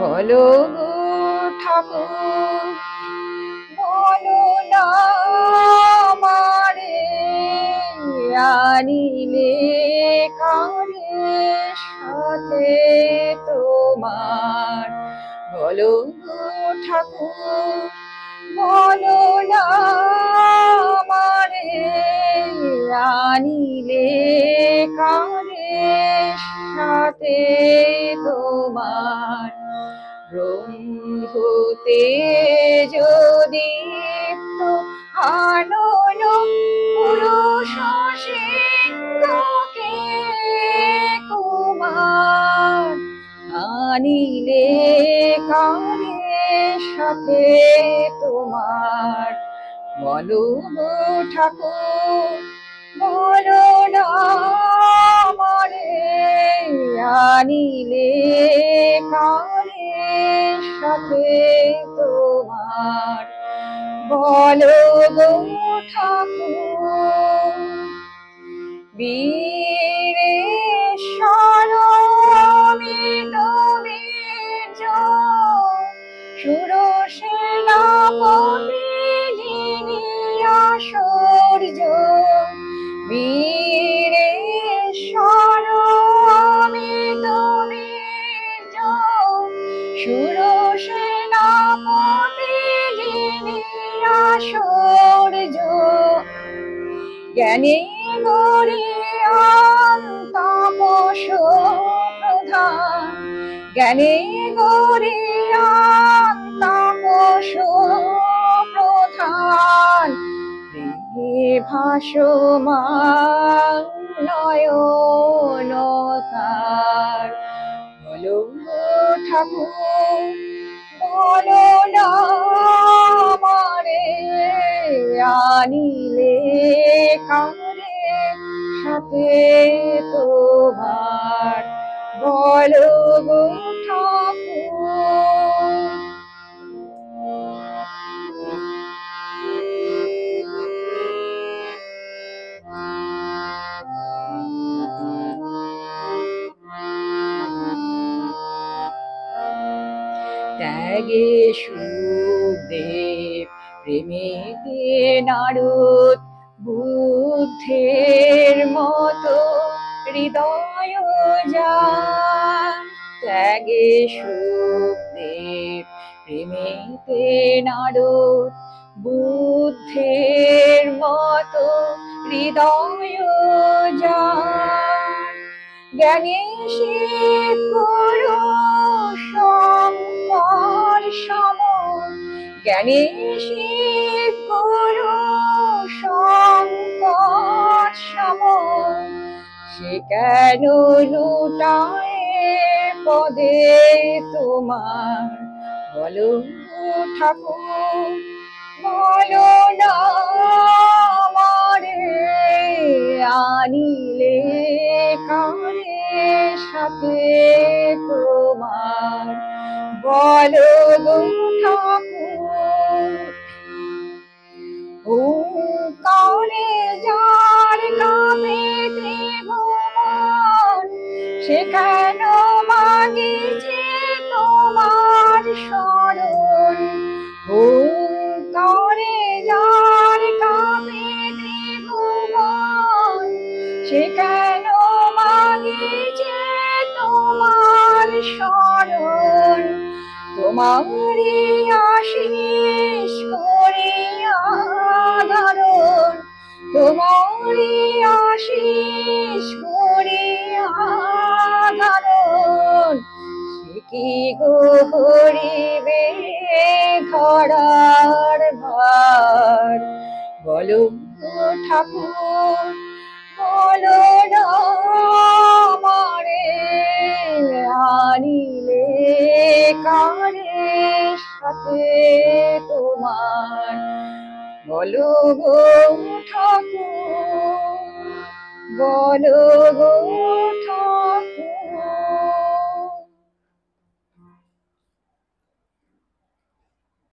বলো গো ঠাকুর, বলো না আমারে আনিলে কারে সাথে তোমার। বলো গো ঠাকুর, বলো না আমারে আনিলে কারে সাথে তোমার। ব্রহ্মতে যদি আনন পুরুষ সিংহকে কুমার আনিলে কারে সাথে তোমার। বলো গো ঠাকুর, বলো না আমারে আনিলে কারে সাথে তোমার। বলো গো ঠাকুর। বীরেশ্বর অমিত বীর্য সুরসেনাপতি যিনি আশ্চর্য। বীরেশ্বর অমিত বীর্য সুরসেনাপতি যিনি আশ্চর্য। জ্ঞানী গরিয়ান তাপস প্রধান, জ্ঞানী গরিয়ান তাপস প্রধান। ভাসমান নয়ন তার। বলো গো ঠাকুর, বলো না আমারে আনিলে কারে সাথে তোমার। বলো গো ঠাকুর। ত্যাগে সুখদেব, প্রেমেতে নারদ, বুদ্ধের মতো হৃদয় যার। ত্যাগে সুখদেব, প্রেমেতে নারদ, বুদ্ধের মতো হৃদয় যার। জ্ঞানী শিব গুরু শঙ্কর সম, জ্ঞানী শিব গুরু শঙ্কর সম। সে কেন লুটায় পদে তোমার। বলো ঠাকুর, বলো না আমারে আনিলে কারে সাথে তোমার। বলো গো ঠাকুর। ওঙ্কারে যার কামে ত্রিভুবন, সেখান মাগিছে তোমার শরণ। ওঙ্কারে যার কামে ত্রিভুবন, সেখান মাগিছে তোমার শরণ। তোমারি আশিস করিয়া ধারণ, তোমারি আশিস করিয়া ধারণ। সে কি গো হরিবে ধরার ভার। বলো ঠাকুর, বলো না আমারে আনিলে কারে সাথে তোমার। বলো গো ঠাকুর, বলো গো ঠাকুর।